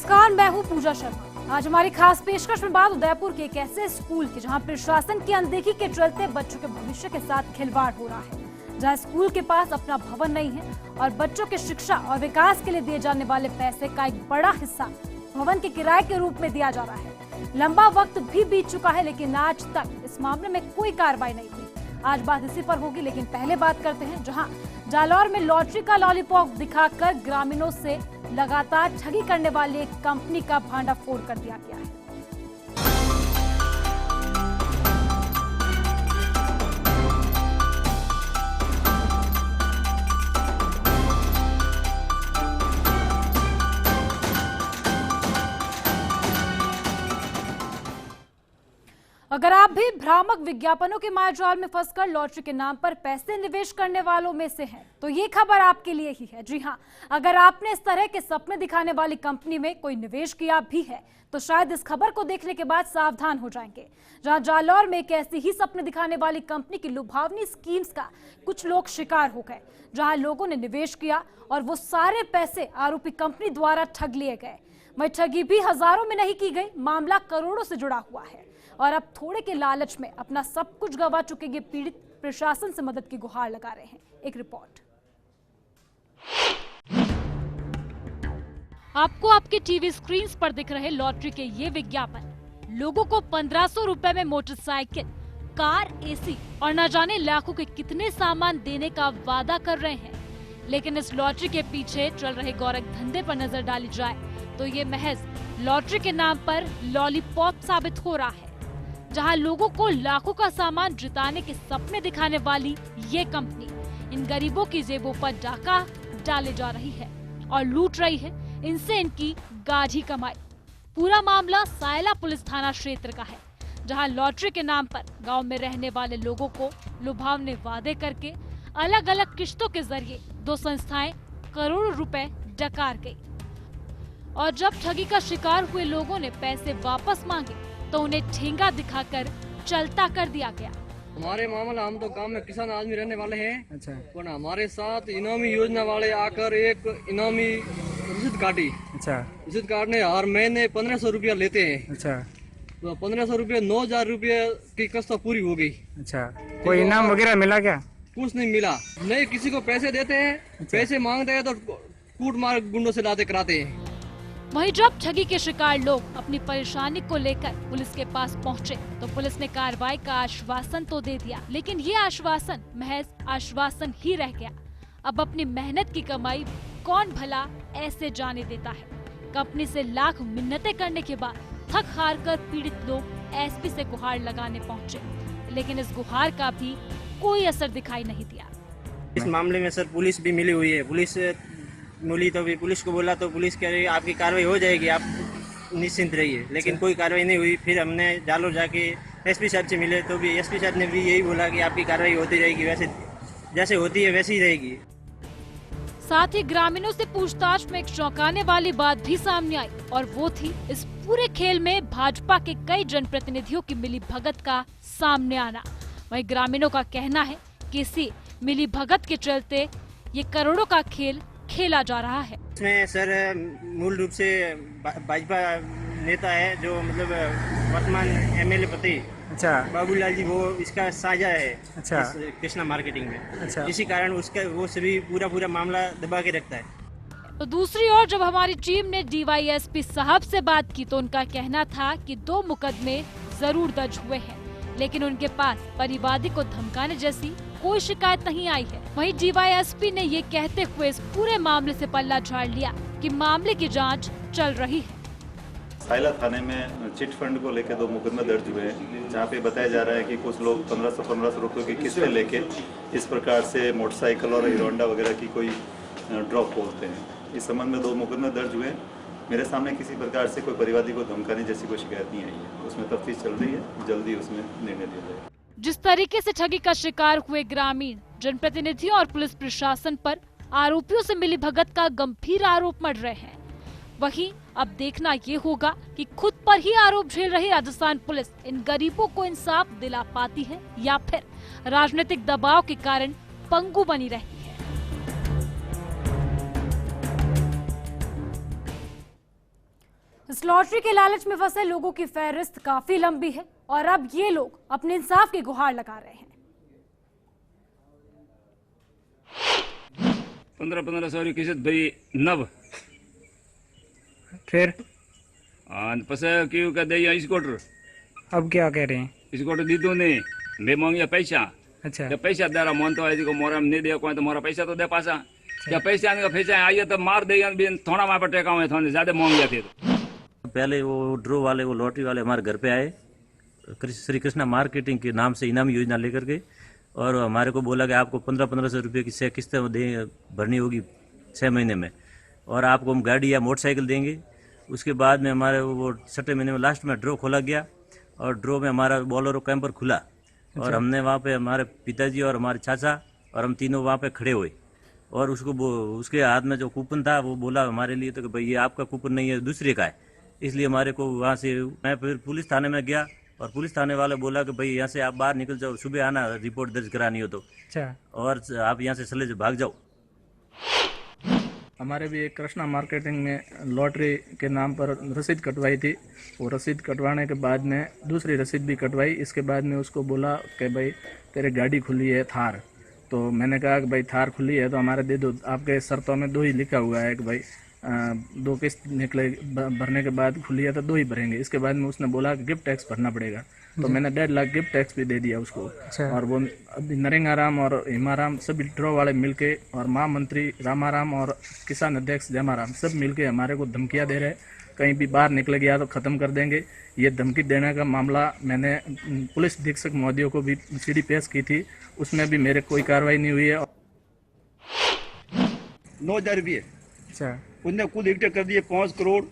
नमस्कार, मैं हूं पूजा शर्मा। आज हमारी खास पेशकश में बात उदयपुर के एक ऐसे स्कूल की जहां प्रशासन की अनदेखी के चलते बच्चों के भविष्य के साथ खिलवाड़ हो रहा है, जहां स्कूल के पास अपना भवन नहीं है और बच्चों की शिक्षा और विकास के लिए दिए जाने वाले पैसे का एक बड़ा हिस्सा भवन के किराए के रूप में दिया जा रहा है। लंबा वक्त भी बीत चुका है, लेकिन आज तक इस मामले में कोई कार्रवाई नहीं हुई। आज बात इसी पर होगी, लेकिन पहले बात करते हैं जहां जालौर में लॉटरी का लॉलीपॉप दिखाकर ग्रामीणों से लगातार ठगी करने वाली एक कंपनी का भांडाफोड़ कर दिया गया है। अगर आप भी भ्रामक विज्ञापनों के मायाजाल में फंसकर लॉटरी के नाम पर पैसे निवेश करने वालों में से हैं, तो ये खबर आपके लिए ही है। जी हां, अगर आपने इस तरह के सपने दिखाने वाली कंपनी में कोई निवेश किया भी है, तो शायद इस खबर को देखने के बाद सावधान हो जाएंगे। जहां जालौर में एक ऐसी ही सपने दिखाने वाली कंपनी की लुभावनी स्कीम्स का कुछ लोग शिकार हो गए, जहां लोगों ने निवेश किया और वो सारे पैसे आरोपी कंपनी द्वारा ठग लिए गए। वही ठगी भी हजारों में नहीं की गई, मामला करोड़ों से जुड़ा हुआ है और अब थोड़े के लालच में अपना सब कुछ गंवा चुके ये पीड़ित प्रशासन से मदद की गुहार लगा रहे हैं। एक रिपोर्ट। आपको आपके टीवी स्क्रीन पर दिख रहे लॉटरी के ये विज्ञापन लोगों को 1500 रुपए में मोटरसाइकिल, कार, एसी और न जाने लाखों के कितने सामान देने का वादा कर रहे हैं। लेकिन इस लॉटरी के पीछे चल रहे गौरख धंधे पर नजर डाली जाए तो ये महज लॉटरी के नाम पर लॉलीपॉप साबित हो रहा है, जहां लोगों को लाखों का सामान जिताने के सपने दिखाने वाली ये कंपनी इन गरीबों की जेबों पर डाका डाले जा रही है और लूट रही है इनसे इनकी गाढ़ी कमाई। पूरा मामला सायला पुलिस थाना क्षेत्र का है, जहां लॉटरी के नाम पर गांव में रहने वाले लोगों को लुभावने वादे करके अलग अलग किश्तों के जरिए दो संस्थाएं करोड़ों रुपए डकार गई और जब ठगी का शिकार हुए लोगों ने पैसे वापस मांगे तो उन्हें ठेंगा दिखाकर चलता कर दिया गया। हमारे मामला, हम तो गांव में किसान आदमी रहने वाले हैं। अच्छा। पर हमारे साथ इनामी योजना वाले आकर एक इनामी रसीद काटी। अच्छा। रसीद काटने हर महीने 1500 रुपया लेते हैं। अच्छा। तो 1500 रुपया 9000 रुपये की किस्त पूरी हो गई। अच्छा। कोई इनाम वगैरह मिला क्या? कुछ नहीं मिला। नहीं, किसी को पैसे देते हैं। अच्छा। पैसे मांगते हैं तो कूट मार गुंडों से लाते कराते हैं। वहीं जब ठगी के शिकार लोग अपनी परेशानी को लेकर पुलिस के पास पहुंचे तो पुलिस ने कार्रवाई का आश्वासन तो दे दिया, लेकिन ये आश्वासन महज आश्वासन ही रह गया। अब अपनी मेहनत की कमाई कौन भला ऐसे जाने देता है। कंपनी से लाख मिन्नतें करने के बाद थक हार कर पीड़ित लोग एसपी से गुहार लगाने पहुंचे, लेकिन इस गुहार का भी कोई असर दिखाई नहीं दिया। इस मामले में सर पुलिस भी मिली हुई है। पुलिस मिली तो भी पुलिस को बोला तो पुलिस कह रही है आपकी कार्रवाई हो जाएगी, आप निश्चिंत रहिए, लेकिन कोई कार्रवाई नहीं हुई। फिर हमने जालौर जाके एसपी साहब से मिले तो भी एसपी साहब ने भी यही बोला कि आपकी कार्रवाई होती रहेगी, वैसे जैसे होती है वैसे ही रहेगी। साथ ही ग्रामीणों से पूछताछ में एक चौंकाने वाली बात भी सामने आई और वो थी इस पूरे खेल में भाजपा के कई जनप्रतिनिधियों की मिलीभगत का सामने आना। वहीं ग्रामीणों का कहना है कि इसी मिलीभगत के चलते ये करोड़ों का खेल खेला जा रहा है। इसमें सर मूल रूप से भाजपा नेता है जो मतलब वर्तमान एमएलए पति, अच्छा, बाबूलाल जी, वो इसका साझा है। अच्छा। कृष्णा मार्केटिंग में। अच्छा। इसी कारण उसका वो सभी पूरा मामला दबा के रखता है। तो दूसरी ओर जब हमारी टीम ने डीवाईएसपी साहब से बात की तो उनका कहना था कि 2 मुकदमे जरूर दर्ज हुए हैं, लेकिन उनके पास परिवादी को धमकाने जैसी कोई शिकायत नहीं आई है। वहीं डीवाईएसपी ने ये कहते हुए इस पूरे मामले से पल्ला झाड़ लिया कि मामले की जांच चल रही है। सायला थाने में चिट फंड को लेकर 2 मुकदमे दर्ज हुए हैं, जहाँ पे बताया जा रहा है कि कुछ लोग 1500 रुपए की किस्तें लेके इस प्रकार से मोटरसाइकिल और हीरो होंडा वगैरह की कोई ड्रॉप बोलते हैं। इस संबंध में 2 मुकदमे दर्ज हुए। मेरे सामने किसी प्रकार से कोई परिवादी को धमकाने जैसी कोई शिकायत नहीं आई है। उसमें तफ्तीश चल रही है, जल्दी उसमें निर्णय लिया जाएगा। जिस तरीके से ठगी का शिकार हुए ग्रामीण, जनप्रतिनिधियों और पुलिस प्रशासन पर आरोपियों से मिलीभगत का गंभीर आरोप मढ़ रहे हैं, वहीं अब देखना ये होगा कि खुद पर ही आरोप झेल रही राजस्थान पुलिस इन गरीबों को इंसाफ दिला पाती है या फिर राजनीतिक दबाव के कारण पंगु बनी रहती है। इस लॉटरी के लालच में फंसे लोगों की फहरिस्त काफी लंबी है और अब ये लोग अपने इंसाफ की गुहार लगा रहे हैं। 1500 किस्त भरी नव फिर पसे क्यों कह दे स्कूटर अब क्या कह रहे हैं? स्कूटर दी तो नहीं मैं मांगिया पैसा अच्छा क्या पैसा दे रहा मन तो है मोरा नहीं दे कोई तो मोरा पैसा तो दे पासा क्या पैसा आने का पैसा आइए तो मार दे थोड़ा वहाँ पर टेका हुए थोड़े ज्यादा मांगिया थे। पहले वो ड्रो वाले वो लॉटरी वाले हमारे घर पे आए श्री कृष्णा मार्केटिंग के नाम से इनामी योजना लेकर के और हमारे को बोला कि आपको 1500 रुपये की 6 किस्तें भरनी होगी 6 महीने में और आपको हम गाड़ी या मोटरसाइकिल देंगे। उसके बाद में हमारे वो 6 महीने में लास्ट में ड्रॉ खोला गया और ड्रॉ में हमारा बोलेरो कैंपर खुला और हमने वहाँ पे हमारे पिताजी और हमारे चाचा और हम तीनों वहाँ पे खड़े हुए और उसके हाथ में जो कूपन था वो बोला हमारे लिए तो कि भाई ये आपका कूपन नहीं है दूसरे का है, इसलिए हमारे को वहाँ से मैं फिर पुलिस थाने में गया और पुलिस थाने वाले बोला कि भाई यहाँ से आप बाहर निकल जाओ, सुबह आना रिपोर्ट दर्ज करानी हो तो अच्छा और आप यहाँ से चले भाग जाओ। हमारे भी एक कृष्णा मार्केटिंग में लॉटरी के नाम पर रसीद कटवाई थी। वो रसीद कटवाने के बाद में दूसरी रसीद भी कटवाई। इसके बाद में उसको बोला कि भाई तेरे गाड़ी खुली है थार, तो मैंने कहा कि भाई थार खुली है तो हमारे दे दो, आपके शर्तों में 2 ही लिखा हुआ है कि भाई 2 किस्त निकले भरने के बाद खुली है तो 2 ही भरेंगे। इसके बाद में उसने बोला कि गिफ्ट टैक्स भरना पड़ेगा, तो मैंने 1.5 लाख गिफ्ट टैक्स भी दे दिया उसको। और वो अभी नरेंगाराम और हिमाराम सभी ड्रॉ वाले मिलके और महामंत्री रामाराम और किसान अध्यक्ष जयमाराम सब मिलके हमारे को धमकियां दे रहे हैं, कहीं भी बाहर निकल गया तो ख़त्म कर देंगे। ये धमकी देने का मामला मैंने पुलिस अधीक्षक महोदय को भी सीडी पेश की थी, उसमें भी मेरे कोई कार्रवाई नहीं हुई है। 9,000 रुपये अच्छा उनने कुल इकट्ठे कर दिए 5 करोड़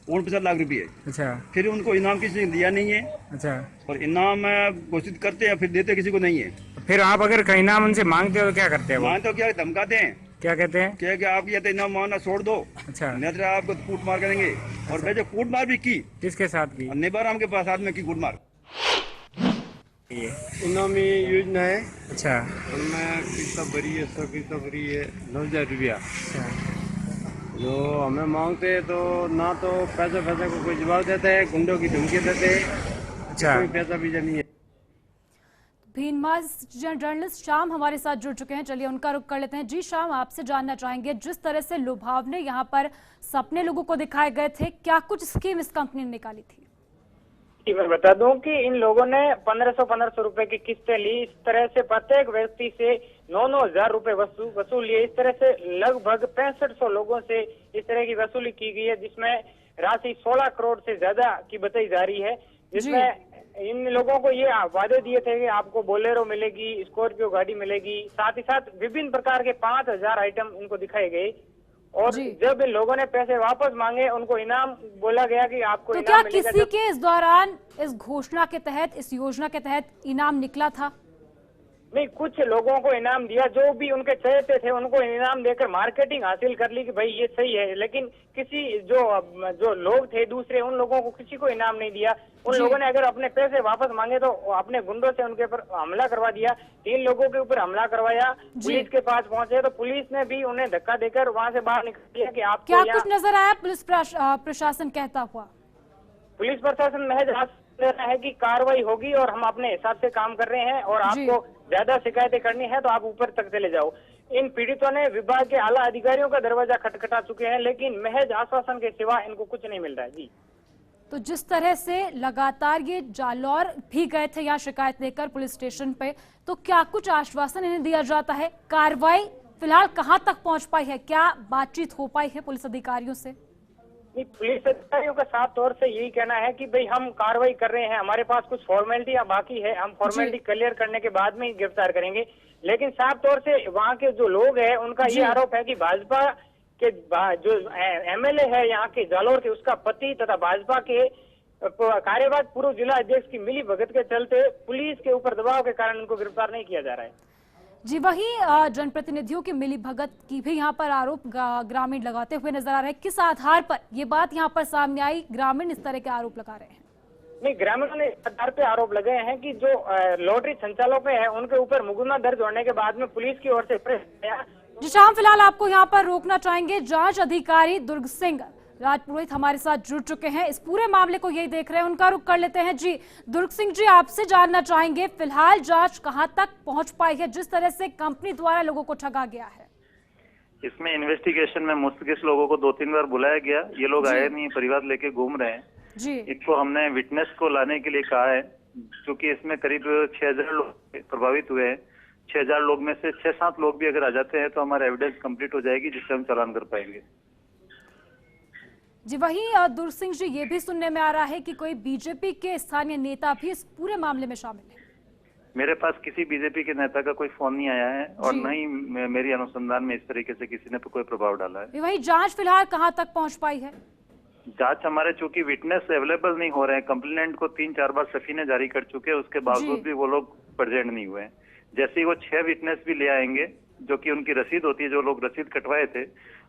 49 लाख रुपये। अच्छा फिर उनको इनाम किसी ने दिया नहीं है अच्छा और इनाम घोषित करते हैं फिर देते किसी को नहीं है। फिर आप अगर कहीं नाम उनसे मांगते हो तो क्या करते हैं वो? मान तो क्या धमकाते हैं, क्या कहते हैं? क्या कि आप ये तो इनाम मांगना छोड़ दो, अच्छा नहीं तो आपको कूट मार करेंगे। और वैसे कूट मार भी की किसके साथ की? नेबाराम के पास आदमी की कूट मार। इनामी योजना है, अच्छा उनमें किस्त भरी है 100 किस्त भरी है 9,000 रुपया। अच्छा जो हमें मांगते हैं तो ना तो पैसे को कोई जवाब देता है, गुंडों की धमकी देते हैं, अच्छा कोई पैसा भी नहीं है। भीनमा जर्नलिस्ट शाम हमारे साथ जुड़ चुके हैं, चलिए उनका रुख कर लेते हैं। जी शाम, आपसे जानना चाहेंगे जिस तरह से लुभावने यहाँ पर सपने लोगों को दिखाए गए थे, क्या कुछ स्कीम इस कंपनी ने निकाली थी? मैं बता दूं कि इन लोगों ने 1500 रुपए की किस्तें ली। इस तरह से प्रत्येक व्यक्ति से 9-9 हजार रुपए वसूल लिए। इस तरह से लगभग 6500 लोगों से इस तरह की वसूली की गई है, जिसमें राशि 16 करोड़ से ज्यादा की बताई जा रही है। जिसमें इन लोगों को ये वादे दिए थे कि आपको बोलेरो मिलेगी, स्कॉर्पियो गाड़ी मिलेगी, साथ ही साथ विभिन्न प्रकार के 5000 आइटम इनको दिखाए गए। और जब इन लोगों ने पैसे वापस मांगे, उनको इनाम बोला गया कि आपको तो इनाम क्या मिलेगा। किसी के इस दौरान इस घोषणा के तहत, इस योजना के तहत इनाम निकला था? नहीं, कुछ लोगों को इनाम दिया, जो भी उनके चाहते थे उनको इनाम देकर मार्केटिंग हासिल कर ली कि भाई ये सही है। लेकिन किसी जो लोग थे दूसरे, उन लोगों को किसी को इनाम नहीं दिया। उन लोगों ने अगर अपने पैसे वापस मांगे तो अपने गुंडों से उनके ऊपर हमला करवा दिया। 3 लोगों के ऊपर हमला करवाया, पुलिस के पास पहुंचे तो पुलिस ने भी उन्हें धक्का देकर वहां से बाहर निकाल दिया कि आपको क्या कुछ नजर आया पुलिस प्रशासन कहता हुआ? पुलिस प्रशासन महज दे रहा है कि कार्रवाई होगी और हम अपने हिसाब से काम कर रहे हैं, और आपको ज्यादा शिकायतें करनी है तो आप ऊपर तक चले जाओ। इन पीड़ितों ने विभाग के आला अधिकारियों का दरवाजा खटखटा चुके हैं, लेकिन महज आश्वासन के सिवा इनको कुछ नहीं मिल रहा है। जी, तो जिस तरह से लगातार ये जालौर भी गए थे यहाँ शिकायत लेकर पुलिस स्टेशन पे, तो क्या कुछ आश्वासन इन्हें दिया जाता है? कार्रवाई फिलहाल कहाँ तक पहुँच पाई है? क्या बातचीत हो पाई है पुलिस अधिकारियों से? पुलिस अधिकारियों का साफ तौर से यही कहना है कि भाई हम कार्रवाई कर रहे हैं, हमारे पास कुछ फॉर्मेलिटी बाकी है, हम फॉर्मेलिटी क्लियर करने के बाद में ही गिरफ्तार करेंगे। लेकिन साफ तौर से वहाँ के जो लोग हैं उनका ये आरोप है कि भाजपा के जो एमएलए है यहाँ के जालौर के, उसका पति तथा भाजपा के कार्यवाहक पूर्व जिला अध्यक्ष की मिली भगत के चलते पुलिस के ऊपर दबाव के कारण उनको गिरफ्तार नहीं किया जा रहा है। जी, वही जनप्रतिनिधियों की मिली भगत की भी यहाँ पर आरोप ग्रामीण लगाते हुए नजर आ रहे हैं। किस आधार पर ये बात यहाँ पर सामने आई? ग्रामीण इस तरह के आरोप लगा रहे हैं। नहीं, ग्रामीणों ने इस आधार पे आरोप लगाए हैं कि जो लॉटरी संचालक है उनके ऊपर मुकदमा दर्ज होने के बाद में पुलिस की ओर से प्रेस आया। जी शाम, फिलहाल आपको यहाँ पर रोकना चाहेंगे। जांच अधिकारी दुर्ग सिंह राज पुरोहित हमारे साथ जुड़ चुके हैं, इस पूरे मामले को यही देख रहे हैं, उनका रुख कर लेते हैं। जी दुर्ग सिंह जी, आपसे जानना चाहेंगे फिलहाल जांच कहां तक पहुंच पाई है, जिस तरह से कंपनी द्वारा लोगों को ठगा गया है? इसमें इन्वेस्टिगेशन में मुस्तकिल लोगों को 2-3 बार बुलाया गया, ये लोग आए नहीं, परिवार लेके घूम रहे हैं जी। इसको हमने विटनेस को लाने के लिए कहा है, क्योंकि इसमें करीब 6000 लोग प्रभावित हुए हैं। 6000 लोग में से 6-7 लोग भी अगर आ जाते हैं तो हमारा एविडेंस कंप्लीट हो जाएगी, जिससे हम चालान कर पाएंगे। जी वहीं दुर्ग सिंह जी, ये भी सुनने में आ रहा है कि कोई बीजेपी के स्थानीय नेता भी इस पूरे मामले में शामिल है। मेरे पास किसी बीजेपी के नेता का कोई फोन नहीं आया है और न ही मेरी अनुसंधान में इस तरीके से किसी ने कोई प्रभाव डाला है। वहीं जांच फिलहाल कहां तक पहुंच पाई है? जांच हमारे चूंकि विटनेस अवेलेबल नहीं हो रहे हैं, कंप्लेनेंट को 3-4 बार सफीने जारी कर चुके हैं, उसके बावजूद भी वो लोग प्रेजेंट नहीं हुए। जैसे ही वो 6 विटनेस भी ले आएंगे, जो कि उनकी रसीद होती है, जो लोग रसीद कटवाए थे,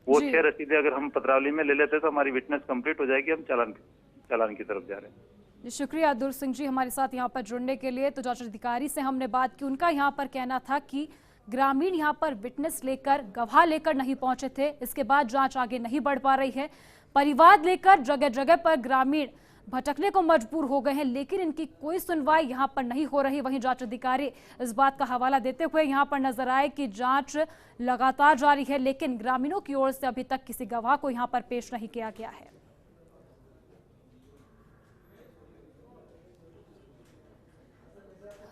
वो 6 रसीदें अगर हम पत्रावली में ले लेते तो हमारी विटनेस कंप्लीट हो जाएगी। हम चालान की तरफ जा रहे हैं। शुक्रिया दुर्ग सिंह जी हमारे साथ यहाँ पर जुड़ने के लिए। तो जांच अधिकारी से हमने बात की, उनका यहाँ पर कहना था कि ग्रामीण यहाँ पर विटनेस लेकर, गवाह लेकर नहीं पहुंचे थे, इसके बाद जांच आगे नहीं बढ़ पा रही है। परिवार लेकर जगह जगह पर ग्रामीण भटकने को मजबूर हो गए हैं, लेकिन इनकी कोई सुनवाई यहाँ पर नहीं हो रही। वहीं जांच अधिकारी इस बात का हवाला देते हुए यहाँ पर नजर आए कि जांच लगातार जारी है, लेकिन ग्रामीणों की ओर से अभी तक किसी गवाह को यहाँ पर पेश नहीं किया गया है।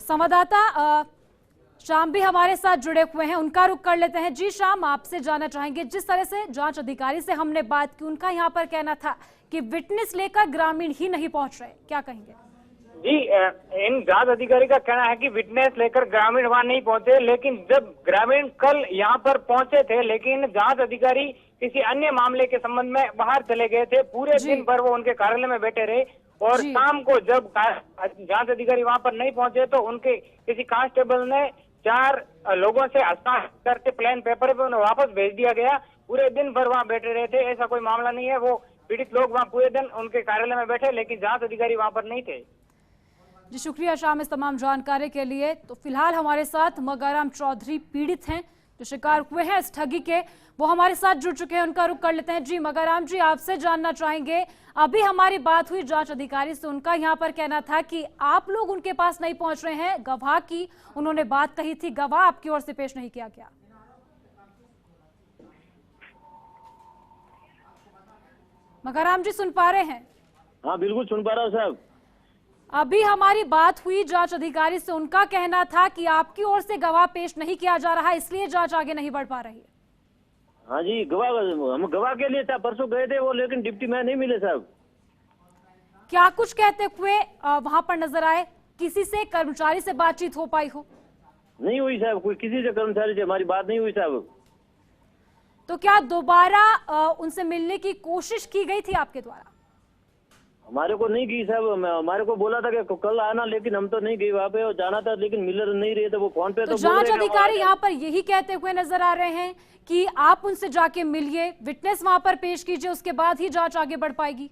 संवाददाता शाम भी हमारे साथ जुड़े हुए हैं, उनका रुख कर लेते हैं। जी शाम, आपसे जानना चाहेंगे, जिस तरह से जांच अधिकारी से हमने बात की, उनका यहाँ पर कहना था कि विटनेस लेकर ग्रामीण ही नहीं पहुंच रहे, क्या कहेंगे? जी, इन जांच अधिकारी का कहना है कि विटनेस लेकर ग्रामीण वहां नहीं पहुंचे, लेकिन जब ग्रामीण कल यहाँ पर पहुंचे थे, लेकिन जांच अधिकारी किसी अन्य मामले के संबंध में बाहर चले गए थे। पूरे दिन भर वो उनके कार्यालय में बैठे रहे और शाम को जब जांच अधिकारी वहां पर नहीं पहुंचे तो उनके किसी कांस्टेबल ने 4 लोगों से हस्ताक्षर करके प्लेन पेपर पे उन्हें वापस भेज दिया गया। पूरे दिन भर वहां बैठे रहे थे, ऐसा कोई मामला नहीं है। वो पीड़ित लोग वहां पूरे दिन उनके कार्यालय में बैठे, लेकिन जांच अधिकारी वहां पर नहीं थे। जी शुक्रिया शाम इस तमाम जानकारी के लिए। तो फिलहाल हमारे साथ मगाराम चौधरी पीड़ित हैं, जो शिकार हुए हैं इस ठगी के, वो हमारे साथ जुड़ चुके हैं, उनका रुख कर लेते हैं। जी मगाराम जी, आपसे जानना चाहेंगे, अभी हमारी बात हुई जांच अधिकारी से, उनका यहाँ पर कहना था कि आप लोग उनके पास नहीं पहुंच रहे हैं, गवाह की उन्होंने बात कही थी, गवाह आपकी ओर से पेश नहीं किया गया। मगाराम जी सुन पा रहे हैं? हाँ बिल्कुल सुन पा रहा हूँ साहब। अभी हमारी बात हुई जांच अधिकारी से, उनका कहना था कि आपकी ओर से गवाह पेश नहीं किया जा रहा, इसलिए जांच आगे नहीं बढ़ पा रही है। हाँ जी, गवाह हम गवाह के लिए परसों गए थे वो, लेकिन डिप्टी मैन नहीं मिले साहब। क्या कुछ कहते हुए वहां पर नजर आए? किसी से कर्मचारी से बातचीत हो पाई हो? नहीं हुई साहब, कोई किसी से कर्मचारी से हमारी बात नहीं हुई साहब। तो क्या दोबारा उनसे मिलने की कोशिश की गई थी आपके द्वारा? हमारे को नहीं की साहब, हमारे को बोला था कि कल आना, लेकिन हम तो नहीं गए वहाँ पे, और जाना था लेकिन मिल नहीं रहे थे वो फोन पे। तो जांच अधिकारी यहाँ पर यही कहते हुए नजर आ रहे हैं कि आप उनसे जाके मिलिए, विटनेस वहां पर पेश कीजिए, उसके बाद ही जांच आगे बढ़ पाएगी।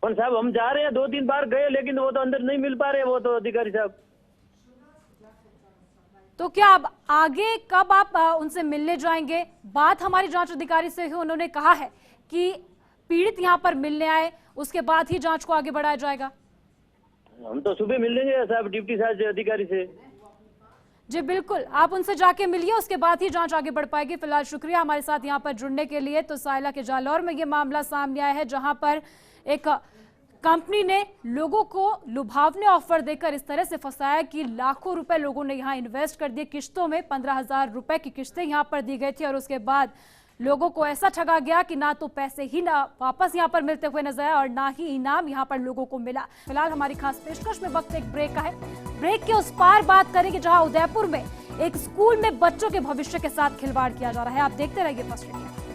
पर साहब हम जा रहे हैं, 2-3 बार गए, लेकिन वो तो अंदर नहीं मिल पा रहे वो तो अधिकारी साहब। तो क्या अब आगे कब आप उनसे मिलने जाएंगे? बात हमारी जांच अधिकारी से हुई, उन्होंने कहा है कि पीड़ित यहाँ पर मिलने आए, उसके बाद ही जांच को आगे बढ़ाया जाएगा। हम तो सुबह मिल लेंगे साहब डिप्टी साहब अधिकारी से। जी बिल्कुल, आप उनसे जाके मिलिए, उसके बाद ही जांच आगे बढ़ पाएगी। फिलहाल शुक्रिया हमारे साथ यहाँ पर जुड़ने के लिए। तो साइला के जालौर में ये मामला सामने आया है, जहां पर एक कंपनी ने लोगों को लुभावने ऑफर देकर इस तरह से फंसाया कि लाखों रुपए लोगों ने यहाँ इन्वेस्ट कर दिए किश्तों में। 15,000 रुपए की किश्तें यहाँ पर दी गई थी और उसके बाद लोगों को ऐसा ठगा गया कि ना तो पैसे ही ना वापस यहाँ पर मिलते हुए नजर आए और ना ही इनाम यहाँ पर लोगों को मिला। फिलहाल हमारी खास पेशकश में वक्त एक ब्रेक का है। ब्रेक के उस पार बात करेंगे जहां उदयपुर में एक स्कूल में बच्चों के भविष्य के साथ खिलवाड़ किया जा रहा है। आप देखते रहिए फर्स्ट इंडिया।